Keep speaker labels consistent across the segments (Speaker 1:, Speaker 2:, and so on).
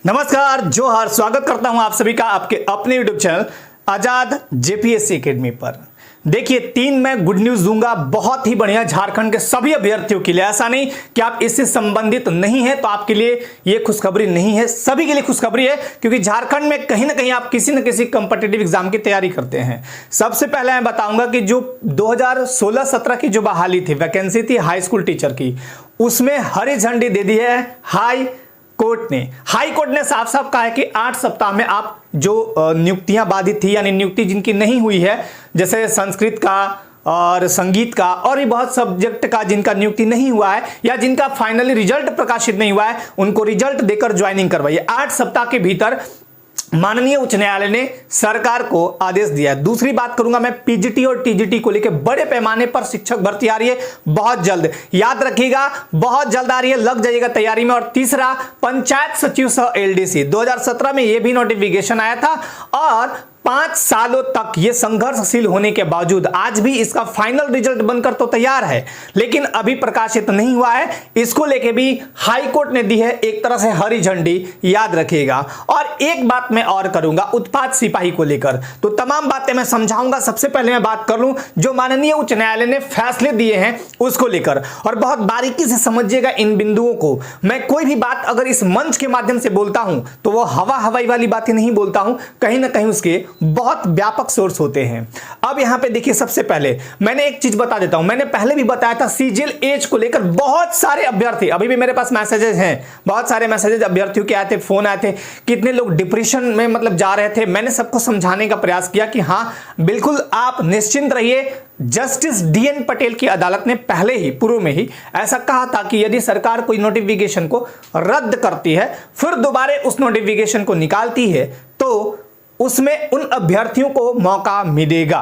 Speaker 1: नमस्कार, जोहार। स्वागत करता हूं आप सभी का आपके अपने यूट्यूब चैनल आजाद जेपीएससी एकेडमी पर। देखिए, 3 मैं गुड न्यूज दूंगा, बहुत ही बढ़िया झारखंड के सभी अभ्यर्थियों के लिए। ऐसा नहीं कि आप इससे संबंधित नहीं है तो आपके लिए यह खुशखबरी नहीं है, सभी के लिए खुशखबरी है, क्योंकि झारखंड में कहीं ना कहीं आप किसी न किसी कंपटीटिव एग्जाम की तैयारी करते हैं। सबसे पहले मैं बताऊंगा कि जो 2016-17 की जो बहाली थी, वैकेंसी थी हाई स्कूल टीचर की, उसमें हरी झंडी दे दी है हाई कोर्ट ने साफ साफ कहा है कि 8 सप्ताह में आप जो नियुक्तियां बाधित थी, यानी नियुक्ति जिनकी नहीं हुई है, जैसे संस्कृत का और संगीत का और भी बहुत सब्जेक्ट का जिनका नियुक्ति नहीं हुआ है या जिनका फाइनली रिजल्ट प्रकाशित नहीं हुआ है, उनको रिजल्ट देकर ज्वाइनिंग करवाइए। 8 सप्ताह के भीतर माननीय उच्च न्यायालय ने सरकार को आदेश दिया है। दूसरी बात करूंगा मैं पीजीटी और टीजीटी को लेकर, बड़े पैमाने पर शिक्षक भर्ती आ रही है बहुत जल्द, याद रखिएगा, बहुत जल्द आ रही है, लग जाइएगा तैयारी में। और तीसरा, पंचायत सचिव सह एलडीसी 2017 में यह भी नोटिफिकेशन आया था और 5 सालों तक यह संघर्षशील होने के बावजूद आज भी इसका फाइनल रिजल्ट बनकर तो तैयार है, लेकिन अभी प्रकाशित नहीं हुआ है। इसको लेके भी हाई कोर्ट ने दी है एक तरह से हरी झंडी, याद रखिएगा। और एक बात मैं और करूंगा उत्पाद सिपाही को लेकर, तो तमाम बातें मैं समझाऊंगा। सबसे पहले मैं बात कर लूं जो माननीय उच्च न्यायालय ने फैसले दिए हैं उसको लेकर, और बहुत बारीकी से समझिएगा इन बिंदुओं को। मैं कोई भी बात अगर इस मंच के माध्यम से बोलता हूं तो वो हवाई वाली बातें नहीं बोलता हूं, कहीं ना कहीं उसके बहुत व्यापक सोर्स होते हैं। अब यहां पे देखिए, सबसे पहले मैंने एक चीज बता देता हूं, मैंने पहले भी बताया था सीजीएल एज को लेकर बहुत सारे अभ्यर्थी, अभी भी मेरे पास मैसेजेस हैं, बहुत सारे मैसेजेस अभ्यर्थियों के आए थे, फोन आए थे, कितने लोग डिप्रेशन में मतलब जा रहे थे। मैंने सबको समझाने का प्रयास किया कि हां बिल्कुल आप निश्चिंत रहिए। जस्टिस डीएन पटेल की अदालत ने पहले ही पूर्व में ही ऐसा कहा था कि यदि सरकार कोई नोटिफिकेशन को रद्द करती है फिर दोबारा उस नोटिफिकेशन को निकालती है तो उसमें उन अभ्यर्थियों को मौका मिलेगा।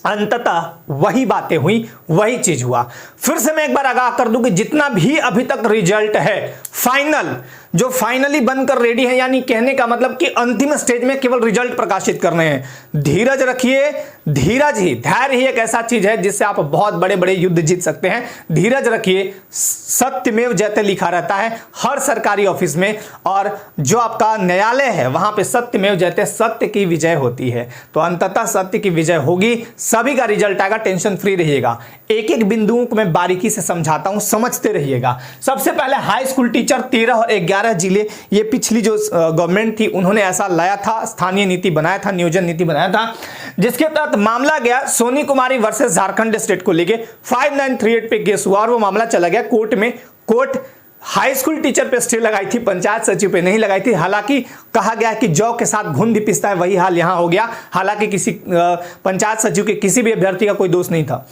Speaker 1: अंततः वही बातें हुई, वही चीज हुआ। फिर से मैं एक बार आगाह कर दूं कि जितना भी अभी तक रिजल्ट है फाइनल, जो फाइनली बनकर रेडी है, यानी कहने का मतलब कि अंतिम स्टेज में केवल रिजल्ट प्रकाशित करने हैं। धीरज रखिए, धीरज ही, धैर्य ही एक ऐसा चीज है जिससे आप बहुत बड़े बड़े युद्ध जीत सकते हैं। धीरज रखिए, सत्यमेव जयते लिखा रहता है हर सरकारी ऑफिस में, और जो आपका न्यायालय है वहां पे सत्यमेव जयते, सत्य की विजय होती है। तो अंततः सत्य की विजय होगी, सभी का रिजल्ट आएगा, टेंशन फ्री रहिएगा। एक एक बिंदुओं को मैं बारीकी से समझाता हूं, समझते रहिएगा। सबसे पहले हाई स्कूल टीचर 13 और 11 जिले, ये पिछली जो गवर्नमेंट थी उन्होंने ऐसा लाया था, स्थानीय नीति बनाया था, नियोजन नीति बनाया था, जिसके तहत मामला गया सोनी कुमारी वर्सेस झारखंड स्टेट को लेके 5938 पे केस हुआ और वो मामला चला गया कोर्ट में। कोर्ट हाई स्कूल टीचर पे स्टे लगाई थी, पंचायत सचिव पे नहीं लगाई थी। हालांकि कहा गया कि जौ के साथ घुन भी पिसता है, वही हाल यहां हो गया। हालांकि किसी पंचायत सचिव के किसी भी अभ्यर्थी का कोई दोष नहीं था।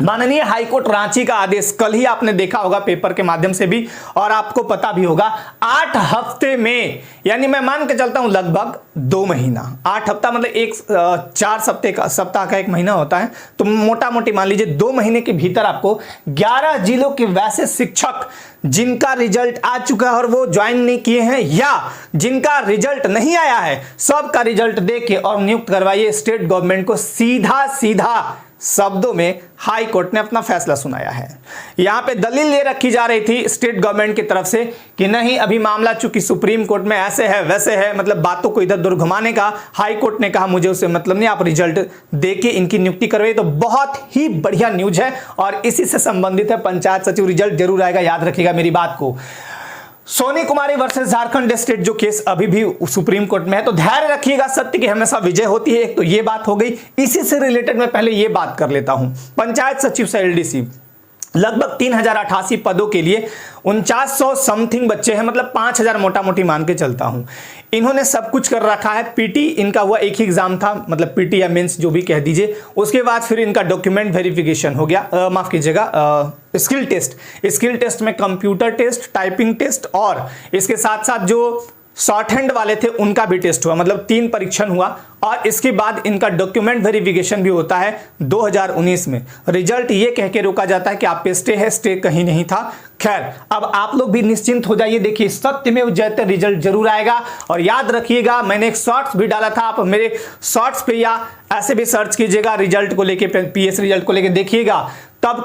Speaker 1: माननीय हाईकोर्ट रांची का आदेश कल ही आपने देखा होगा पेपर के माध्यम से भी, और आपको पता भी होगा 8 हफ्ते में, यानी मैं मान के चलता हूं लगभग 2 महीना, 8 हफ्ता मतलब 4 सप्ताह का 1 महीना होता है, तो मोटा मोटी मान लीजिए 2 महीने के भीतर आपको 11 जिलों के वैसे शिक्षक जिनका रिजल्ट आ चुका है और वो ज्वाइन नहीं किए हैं या जिनका रिजल्ट नहीं आया है, सबका रिजल्ट देके और नियुक्त करवाइए। स्टेट गवर्नमेंट को सीधा सीधा शब्दों में हाई कोर्ट ने अपना फैसला सुनाया है। यहां पे दलील ये रखी जा रही थी स्टेट गवर्नमेंट की तरफ से कि नहीं, अभी मामला चूंकि सुप्रीम कोर्ट में ऐसे है वैसे है, मतलब बातों को इधर उधर घुमाने का। हाई कोर्ट ने कहा मुझे उससे मतलब नहीं, आप रिजल्ट देके इनकी नियुक्ति करवाइए। तो बहुत ही बढ़िया न्यूज है और इसी से संबंधित है पंचायत सचिव, रिजल्ट जरूर आएगा, याद रखिएगा मेरी बात को। सोनी कुमारी वर्सेस झारखंड स्टेट जो केस अभी भी सुप्रीम कोर्ट में है, तो धैर्य रखिएगा, सत्य की हमेशा विजय होती है। एक तो ये बात हो गई। इसी से रिलेटेड मैं पहले ये बात कर लेता हूं, पंचायत सचिव से एलडीसी लगभग 3088 पदों के लिए 4900 समथिंग बच्चे हैं, मतलब 5000 मोटा मोटी मान के चलता हूं। इन्होंने सब कुछ कर रखा है। पीटी इनका हुआ एक ही एग्जाम था, मतलब पीटी या मेंस जो भी कह दीजिए। उसके बाद फिर इनका डॉक्यूमेंट वेरिफिकेशन हो गया, माफ कीजिएगा स्किल टेस्ट में कंप्यूटर टेस्ट, टाइपिंग टेस्ट और इसके साथ साथ जो शॉर्ट हैंड वाले थे उनका भी टेस्ट हुआ, मतलब 3 परीक्षण हुआ। और इसके बाद इनका डॉक्यूमेंट वेरिफिकेशन भी होता है 2019 में। रिजल्ट ये कह के रोका जाता है कि आप पे स्टे है, स्टे कहीं नहीं था। खैर, अब आप लोग भी निश्चिंत हो जाइए, देखिए सत्यमेव जयते रिजल्ट जरूर आएगा। और याद रखिएगा, मैंने एक शॉर्ट्स भी डाला था, आप मेरे शॉर्ट्स पे या ऐसे भी सर्च कीजिएगा रिजल्ट को लेके, पीएस रिजल्ट को लेके देखिएगा। तब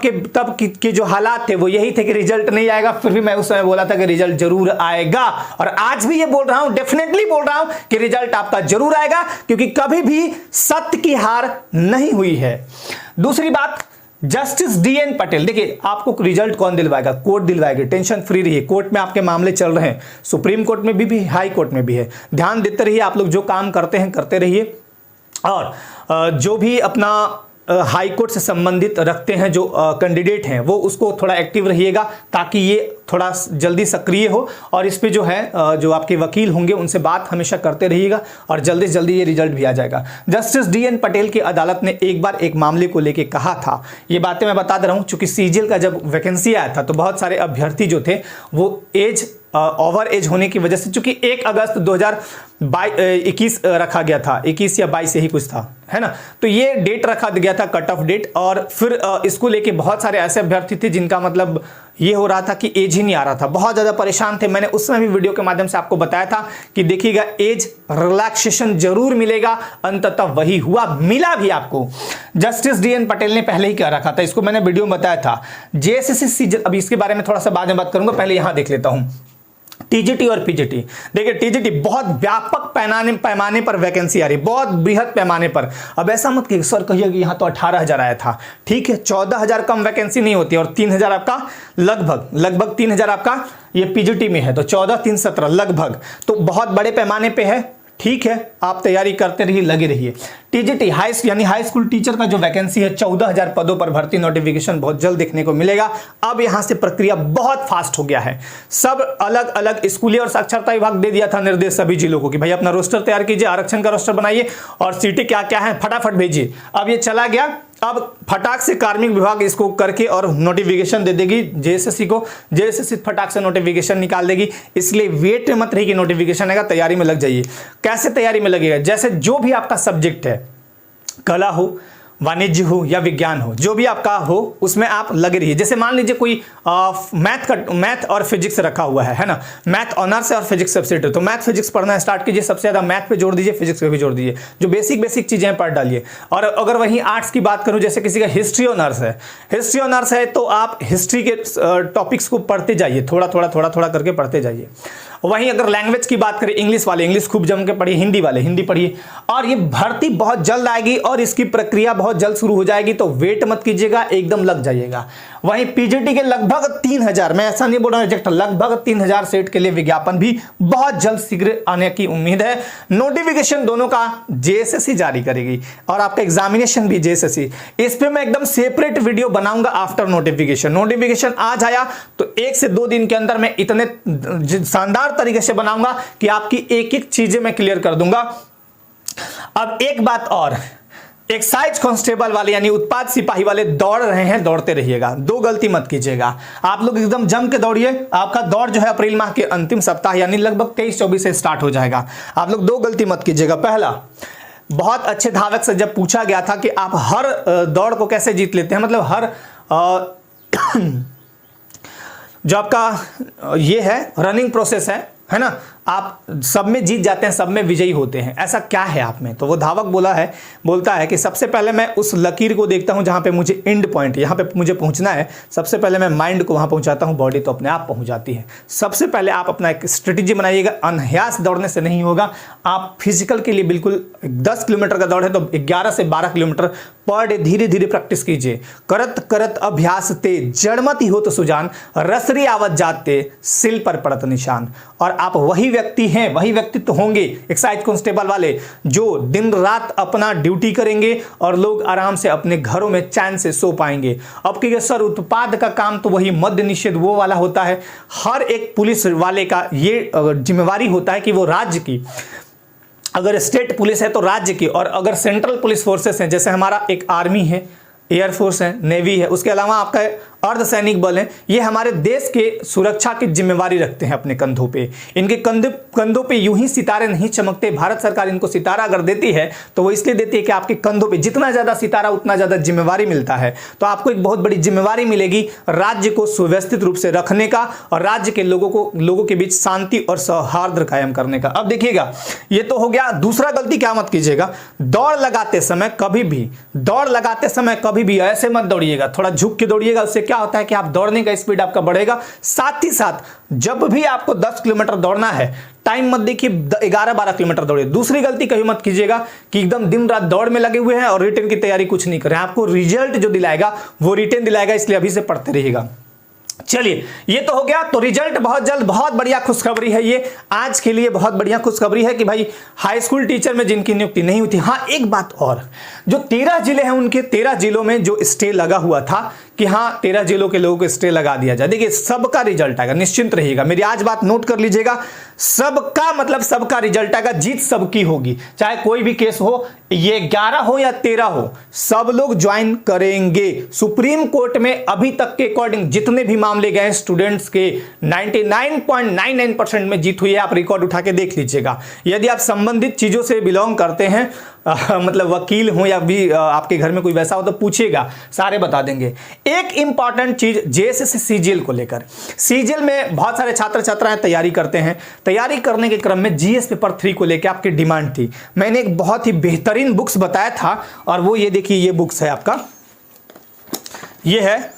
Speaker 1: के जो हालात थे वो यही थे कि रिजल्ट नहीं आएगा, फिर भी मैं उस समय बोला था कि रिजल्ट जरूर आएगा, और आज भी ये बोल रहा हूं, डेफिनेटली बोल रहा हूं कि रिजल्ट आपका जरूर आएगा, क्योंकि कभी भी सत्य की हार नहीं हुई है। दूसरी बात, जस्टिस DN पटेल, देखिए आपको रिजल्ट कौन दिलवाएगा? कोर्ट दिलवाएगी, टेंशन फ्री रहिए। कोर्ट में आपके मामले चल रहे हैं, सुप्रीम कोर्ट में भी हाई कोर्ट में भी है, ध्यान देते रहिए। आप लोग जो काम करते हैं करते रहिए, और जो भी अपना हाई कोर्ट से संबंधित रखते हैं जो कैंडिडेट हैं, वो उसको थोड़ा एक्टिव रहिएगा, ताकि ये थोड़ा जल्दी सक्रिय हो, और इस पे जो है जो आपके वकील होंगे उनसे बात हमेशा करते रहिएगा, और जल्दी से जल्दी ये रिजल्ट भी आ जाएगा। जस्टिस DN पटेल की अदालत ने एक बार एक मामले को लेके कहा था, ये बातें मैं बता दे रहा हूँ, चूंकि CGL का जब वैकेंसी आया था तो बहुत सारे अभ्यर्थी जो थे वो ओवर एज होने की वजह से, चूंकि 1 अगस्त 2021 रखा गया था, 21 या 22 यही कुछ था, है ना, तो ये डेट रखा गया था, कट ऑफ डेट, और फिर इसको लेके बहुत सारे ऐसे अभ्यर्थी थे जिनका मतलब ये हो रहा था कि एज ही नहीं आ रहा था, बहुत ज़्यादा परेशान थे। मैंने उस समय भी वीडियो के माध्यम से आपको बताया था कि देखिएगा एज रिलैक्सेशन जरूर मिलेगा, अंततः वही हुआ, मिला भी आपको। जस्टिस DN पटेल ने पहले ही कह रखा था, इसको मैंने वीडियो में बताया था। JSSC CGL, अभी इसके बारे में थोड़ा सा बाद में बात करूंगा, पहले यहां देख लेता हूं TGT और PGT। देखिए TGT बहुत व्यापक पैमाने पर वैकेंसी आ रही, बहुत बृहद पैमाने पर। अब ऐसा मत कि सर कहिए कि यहाँ तो 18,000 आया था, ठीक है, 14,000 कम वैकेंसी नहीं होती, और 3,000 आपका लगभग 3,000 आपका ये PGT में है, तो 14 3 17 लगभग, तो बहुत बड़े पैमाने पे है, ठीक है, आप तैयारी करते रहिए, लगे रहिए। TGT यानी हाई स्कूल टीचर का जो वैकेंसी है, 14,000 पदों पर भर्ती नोटिफिकेशन बहुत जल्द देखने को मिलेगा। अब यहां से प्रक्रिया बहुत फास्ट हो गया है, सब अलग अलग स्कूली और साक्षरता विभाग दे दिया था निर्देश सभी जिलों को कि भाई अपना रोस्टर तैयार कीजिए, आरक्षण का रोस्टर बनाइए, और सीटें क्या क्या है फटाफट भेजिए। अब ये चला गया, अब फटाक से कार्मिक विभाग इसको करके और नोटिफिकेशन दे देगी JSSC को, JSSC फटाक से नोटिफिकेशन निकाल देगी, इसलिए वेट मत रही कि नोटिफिकेशन आएगा, तैयारी में लग जाइए। कैसे तैयारी में लगेगा? जैसे जो भी आपका सब्जेक्ट है, कला हो, वाणिज्य हो या विज्ञान हो, जो भी आपका हो उसमें आप लगे रहिए। जैसे मान लीजिए कोई मैथ और फिजिक्स रखा हुआ है ना, मैथ ऑनर्स है और फिजिक्स सब्जेक्ट है, तो मैथ फिजिक्स पढ़ना स्टार्ट कीजिए, सबसे ज्यादा मैथ पे जोड़ दीजिए, फिजिक्स पे भी जोड़ दीजिए, जो बेसिक चीजें पढ़ डालिए। और अगर वहीं आर्ट्स की बात करूं, जैसे किसी का हिस्ट्री ऑनर्स है तो आप हिस्ट्री के टॉपिक्स को पढ़ते जाइए, थोड़ा करके पढ़ते जाइए। वहीं अगर लैंग्वेज की बात करें, इंग्लिश वाले इंग्लिश खूब जम के पढ़िए, हिंदी वाले हिंदी पढ़िए, और ये भर्ती बहुत जल्द आएगी और इसकी प्रक्रिया बहुत जल्द शुरू हो जाएगी, तो वेट मत कीजिएगा, एकदम लग जाइएगा। वहीं PGT के लगभग 3,000, मैं ऐसा नहीं बोल रहा हूं, लगभग 3,000 सेट के लिए विज्ञापन भी बहुत जल्द शीघ्र आने की उम्मीद है। नोटिफिकेशन दोनों का JSSC जारी करेगी, और आपका एग्जामिनेशन भी JSSC। इस पे मैं एकदम सेपरेट वीडियो बनाऊंगा आफ्टर नोटिफिकेशन आ जाया तो 1 से 2 दिन के अंदर मैं इतने शानदार तरीके से बनाऊंगा कि आपकी एक चीजें मैं क्लियर कर दूंगा। अब एक बात और, एक्साइज कांस्टेबल वाले यानी उत्पाद सिपाही वाले दौड़ रहे हैं, दौड़ते रहिएगा, 2 गलती मत कीजिएगा। आप लोग एकदम जम के दौड़िए, आपका दौड़ जो है अप्रैल माह के अंतिम सप्ताह यानी लगभग 23-24 से स्टार्ट हो जाएगा। आप लोग 2 गलती मत कीजिएगा। पहला, बहुत अच्छे धावक से जब पूछा गया था कि आप हर दौड़ को कैसे जीत लेते हैं, मतलब हर जो आपका ये है रनिंग प्रोसेस है ना, आप सब में जीत जाते हैं, सब में विजयी होते हैं, ऐसा क्या है आप में? तो वो धावक बोलता है कि सबसे पहले मैं उस लकीर को देखता हूं जहां पे मुझे एंड पॉइंट, यहां पे मुझे पहुंचना है, सबसे पहले मैं माइंड को वहां पहुंचाता हूं, बॉडी तो अपने आप पहुंच जाती है। सबसे पहले आप अपना एक स्ट्रेटेजी बनाइएगा, अनहयास दौड़ने से नहीं होगा। आप फिजिकल के लिए बिल्कुल 10 किलोमीटर का दौड़ है तो 11 से 12 किलोमीटर पर डे धीरे धीरे प्रैक्टिस कीजिए। करत करत अभ्यास ते जड़मती हो तो सुजान, रसरी आवत जाते सिल पर पड़त निशान। और आप वही व्यक्ति हैं, वही व्यक्तित्व होंगे एक्साइज कांस्टेबल वाले जो दिन रात अपना ड्यूटी करेंगे और लोग आराम से अपने घरों में चैन से सो पाएंगे। अब कि सर उत्पाद का काम तो वही मद्य निषेध वो वाला होता है, हर एक पुलिस वाले का ये जिम्मेवारी होता है कि वो राज्य की, अगर स्टेट पुलिस है तो राज्य की, और अगर सेंट्रल पुलिस फोर्सेस हैं जैसे हमारा एक आर्मी है, एयरफोर्स है, नेवी है, उसके अलावा आपका अर्धसैनिक बल हैं, ये हमारे देश के सुरक्षा की जिम्मेवारी रखते हैं अपने कंधों पे। इनके कंधों पे यूं ही सितारे नहीं चमकते। भारत सरकार इनको सितारा अगर देती है तो वो इसलिए देती है कि आपके कंधों पे जितना ज्यादा सितारा उतना ज्यादा जिम्मेवारी मिलता है। तो आपको एक बहुत बड़ी जिम्मेवारी मिलेगी राज्य को सुव्यवस्थित रूप से रखने का और राज्य के लोगों के बीच शांति और सौहार्द कायम करने का। अब देखिएगा, ये तो हो गया। दूसरा गलती क्या मत कीजिएगा, दौड़ लगाते समय कभी भी ऐसे मत दौड़िएगा, थोड़ा झुक के दौड़िएगा। उससे क्या होता है कि आप दौड़ने का स्पीड आपका बढ़ेगा। साथ ही साथ जब भी आपको 10 किलोमीटर दौड़ना है, टाइम मत देखिए 11-12 किलोमीटर दौड़िए। दूसरी गलती कभी मत कीजिएगा कि एकदम दिन रात दौड़ में लगे हुए हैं और रिटर्न की तैयारी कुछ नहीं करें। आपको रिजल्ट जो दिलाएगा वो रिटर्न दिलाएगा, इसलिए अभी से पढ़ते रहिएगा। चलिए, ये तो हो गया। तो रिजल्ट बहुत जल्द, बहुत बढ़िया खुशखबरी है ये आज के लिए, बहुत बढ़िया खुशखबरी है कि भाई हाई स्कूल टीचर में जिनकी नियुक्ति नहीं हुई थी। हाँ, एक बात और, जो 13 जिले हैं उनके 13 जिलों में जो स्टे लगा हुआ था कि हाँ 13 जिलों के लोगों को स्टे लगा दिया जाए। देखिए, सबका रिजल्ट आएगा, निश्चिंत रहिएगा। मेरी आज बात नोट कर लीजिएगा, सबका मतलब सबका रिजल्ट आएगा, जीत सबकी होगी। चाहे कोई भी केस हो, ये 11 हो या 13 हो, सब लोग ज्वाइन करेंगे। सुप्रीम कोर्ट में अभी तक के अकॉर्डिंग जितने भी मामले गए स्टूडेंट्स के 99.99% में जीत हुई है। आप रिकॉर्ड उठा के देख लीजिएगा। यदि आप संबंधित चीजों से बिलोंग करते हैं, मतलब वकील हो या भी आपके घर में कोई वैसा हो तो पूछिएगा, सारे बता देंगे। एक इंपॉर्टेंट चीज जेएसएससी सीजीएल को लेकर, सीजीएल में बहुत सारे छात्र छात्राएं तैयारी करते हैं। तैयारी करने के क्रम में जीएस पेपर 3 को लेकर आपकी डिमांड थी। मैंने एक बहुत ही बेहतरीन बुक्स बताया था और वो ये देखिए, ये बुक्स है आपका, ये है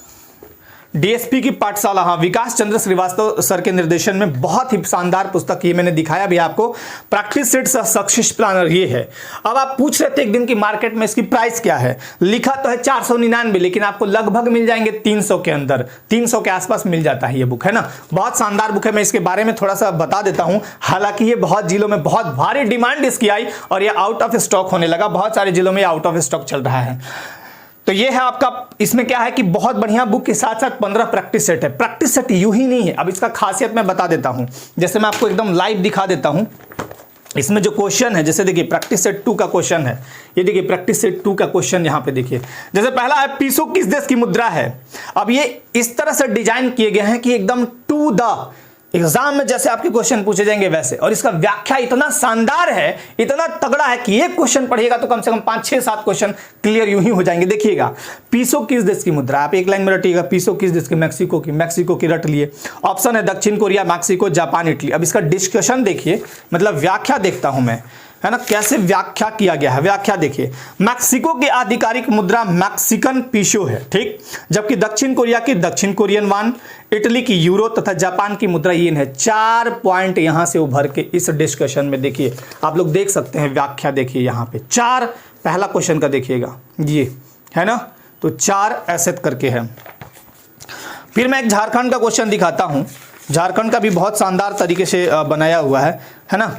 Speaker 1: डीएसपी की पाठशाला। हाँ, विकास चंद्र श्रीवास्तव सर के निर्देशन में बहुत ही शानदार पुस्तक, ये मैंने दिखाया भी आपको, प्रैक्टिस सेट सक्सेस प्लानर ये है। अब आप पूछ रहे थे एक दिन की मार्केट में इसकी प्राइस क्या है, लिखा तो है 499, लेकिन आपको लगभग मिल जाएंगे 300 के अंदर, 300 के आसपास मिल जाता है ये बुक, है ना। बहुत शानदार बुक है। मैं इसके बारे में थोड़ा सा बता देता हूं। हालांकि ये बहुत जिलों में बहुत भारी डिमांड इसकी आई और ये आउट ऑफ स्टॉक होने लगा, बहुत सारे जिलों में आउट ऑफ स्टॉक चल रहा है। तो ये है आपका, इसमें क्या है कि बहुत बढ़िया बुक के साथ साथ 15 प्रैक्टिस सेट है। प्रैक्टिस सेट यूं ही नहीं है, अब इसका खासियत मैं बता देता हूं। जैसे मैं आपको एकदम लाइव दिखा देता हूं। इसमें जो क्वेश्चन है, जैसे देखिए प्रैक्टिस सेट 2 का क्वेश्चन है, ये देखिए प्रैक्टिस सेट 2 का क्वेश्चन यहां पे देखिए। जैसे पहला है, पीसो किस देश की मुद्रा है। अब ये इस तरह से डिजाइन किए गए हैं कि एकदम टू द एग्जाम में जैसे आपके क्वेश्चन पूछे जाएंगे वैसे, और इसका व्याख्या इतना शानदार है, इतना तगड़ा है कि एक क्वेश्चन पढ़िएगा तो कम से कम 5-6-7 क्वेश्चन क्लियर यूं ही हो जाएंगे। देखिएगा, पीसो किस देश की मुद्रा, आप एक लाइन में रटिएगा, पीसो किस देश की, मैक्सिको की रट लिए। ऑप्शन है दक्षिण कोरिया, मैक्सिको, जापान, इटली। अब इसका डिस्कशन देखिए, मतलब व्याख्या देखता हूं मैं, है ना, कैसे व्याख्या किया गया है। व्याख्या देखिए, मैक्सिको की आधिकारिक मुद्रा मैक्सिकन पीसो है, ठीक, जबकि दक्षिण कोरिया की दक्षिण कोरियन वान, इटली की यूरो तथा जापान की मुद्रा येन है। 4 पॉइंट यहां से उभर के इस डिस्कशन में देखिए, आप लोग देख सकते हैं व्याख्या देखिए यहां पे 4, पहला क्वेश्चन का देखिएगा ये, है ना, तो 4 ऐसे करके है। फिर मैं एक झारखंड का क्वेश्चन दिखाता हूं, झारखंड का भी बहुत शानदार तरीके से बनाया हुआ है ना।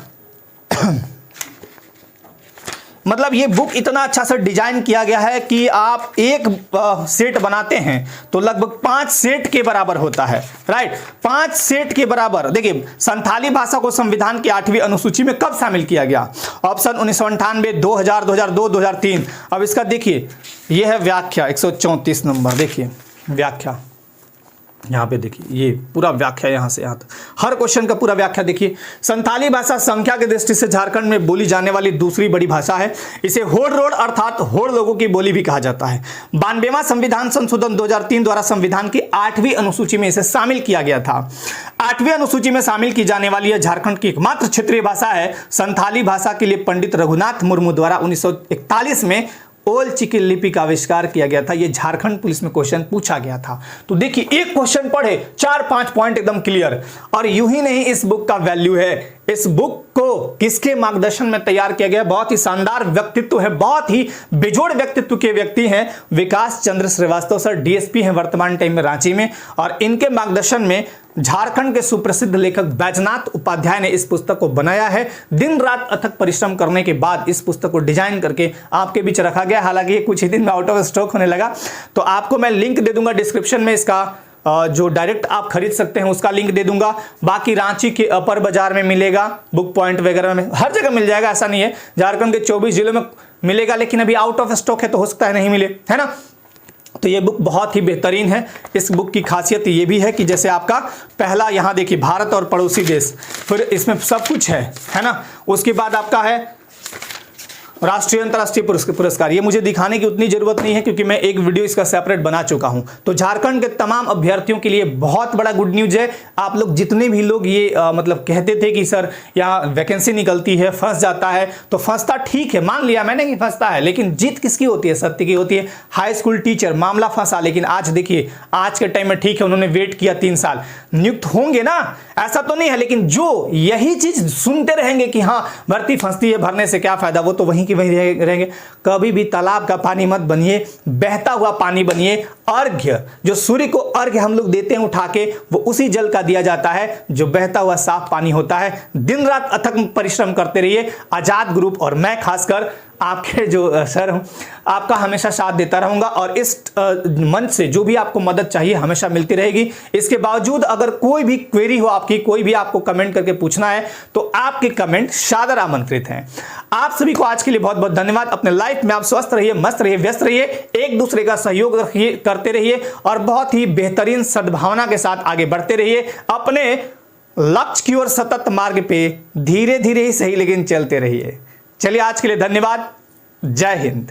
Speaker 1: मतलब ये बुक इतना अच्छा सा डिजाइन किया गया है कि आप एक सेट बनाते हैं तो लगभग 5 सेट के बराबर होता है, राइट, 5 सेट के बराबर। देखिए, संथाली भाषा को संविधान की 8वीं अनुसूची में कब शामिल किया गया, ऑप्शन 1998, 2000, 2002, 2003। अब इसका देखिए, ये है व्याख्या 134 नंबर, देखिए व्याख्या यहाँ पे देखिए, ये पूरा व्याख्या यहाँ से यहाँ तक, हर क्वेश्चन का पूरा व्याख्या देखिए। संथाली भाषा संख्या की दृष्टि से झारखंड में बोली जाने वाली दूसरी बड़ी भाषा है। इसे होड़ रोड अर्थात होड़ लोगों की बोली भी कहा जाता है। 92वां संविधान संशोधन 2003 द्वारा संविधान की 8वीं अनुसूची में इसे शामिल किया गया था। 8वीं अनुसूची में शामिल की जाने वाली यह झारखंड की एकमात्र क्षेत्रीय भाषा है। संथाली भाषा के लिए पंडित रघुनाथ मुर्मू द्वारा 1941 में ओल चिकी लिपि का आविष्कार किया गया था। ये झारखंड पुलिस में क्वेश्चन पूछा गया था। तो देखिए, एक क्वेश्चन पढ़े 4-5 पॉइंट एकदम क्लियर। और यूं ही नहीं, इस बुक का वैल्यू है। इस बुक को किसके मार्गदर्शन में तैयार किया गया, बहुत ही शानदार व्यक्तित्व है, बहुत ही बेजोड़ व्यक्तित्व के व्यक्ति हैं विकास चंद्र श्रीवास्तव सर, डीएसपी हैं वर्तमान टाइम में रांची में, और इनके मार्गदर्शन में झारखंड के सुप्रसिद्ध लेखक बैजनाथ उपाध्याय ने इस पुस्तक को बनाया है। दिन रात अथक परिश्रम करने के बाद इस पुस्तक को डिजाइन करके आपके बीच रखा गया। हालांकि ये कुछ ही दिन में आउट ऑफ स्टॉक होने लगा, तो आपको मैं लिंक दे दूंगा डिस्क्रिप्शन में, इसका जो डायरेक्ट आप खरीद सकते हैं उसका लिंक दे दूंगा। बाकी रांची के अपर बाजार में मिलेगा, बुक पॉइंट वगैरह में हर जगह मिल जाएगा, ऐसा नहीं है। झारखंड के 24 जिलों में मिलेगा, लेकिन अभी आउट ऑफ स्टॉक है तो हो सकता है नहीं मिले, है ना। तो ये बुक बहुत ही बेहतरीन है। इस बुक की खासियत ये भी है कि जैसे आपका पहला यहाँ देखिए भारत और पड़ोसी देश, फिर इसमें सब कुछ है ना। उसके बाद आपका है राष्ट्रीय अंतर्राष्ट्रीय पुरस्कार। ये मुझे दिखाने की उतनी जरूरत नहीं है क्योंकि मैं एक वीडियो इसका सेपरेट बना चुका हूं। तो झारखंड के तमाम अभ्यर्थियों के लिए बहुत बड़ा गुड न्यूज है। आप लोग जितने भी लोग ये मतलब कहते थे कि सर यहाँ वैकेंसी निकलती है, फंस जाता है, तो फंसता ठीक है, मान लिया मैंने कि फंसता है, लेकिन जीत किसकी होती है? सत्य की होती है। हाई स्कूल टीचर मामला फंसा, लेकिन आज देखिए आज के टाइम में ठीक है, उन्होंने वेट किया 3 साल, नियुक्त होंगे ना, ऐसा तो नहीं है। लेकिन जो यही चीज सुनते रहेंगे कि हाँ भर्ती फंसती है, भरने से क्या फायदा, वो तो वहीं की वहीं रहेंगे। कभी भी तालाब का पानी मत बनिए, बहता हुआ पानी बनिए। अर्घ्य, जो सूर्य को अर्घ्य हम लोग देते हैं उठा के, वो उसी जल का दिया जाता है जो बहता हुआ साफ पानी होता है। दिन रात अथक परिश्रम करते रहिए। आजाद ग्रुप और मैं खासकर आपके जो सर हूं, आपका हमेशा साथ देता रहूंगा और इस मंच से जो भी आपको मदद चाहिए हमेशा मिलती रहेगी। इसके बावजूद अगर कोई भी क्वेरी हो आपकी, कोई भी आपको कमेंट करके पूछना है, तो आपके कमेंट सादर आमंत्रित हैं। आप सभी को आज के लिए बहुत बहुत धन्यवाद। अपने लाइफ में आप स्वस्थ रहिए, मस्त रहिए, व्यस्त रहिए, एक दूसरे का सहयोग रखिए, करते रहिए और बहुत ही बेहतरीन सद्भावना के साथ आगे बढ़ते रहिए। अपने लक्ष्य की ओर सतत मार्ग पे धीरे धीरे ही सही लेकिन चलते रहिए। चलिए आज के लिए धन्यवाद। जय हिंद।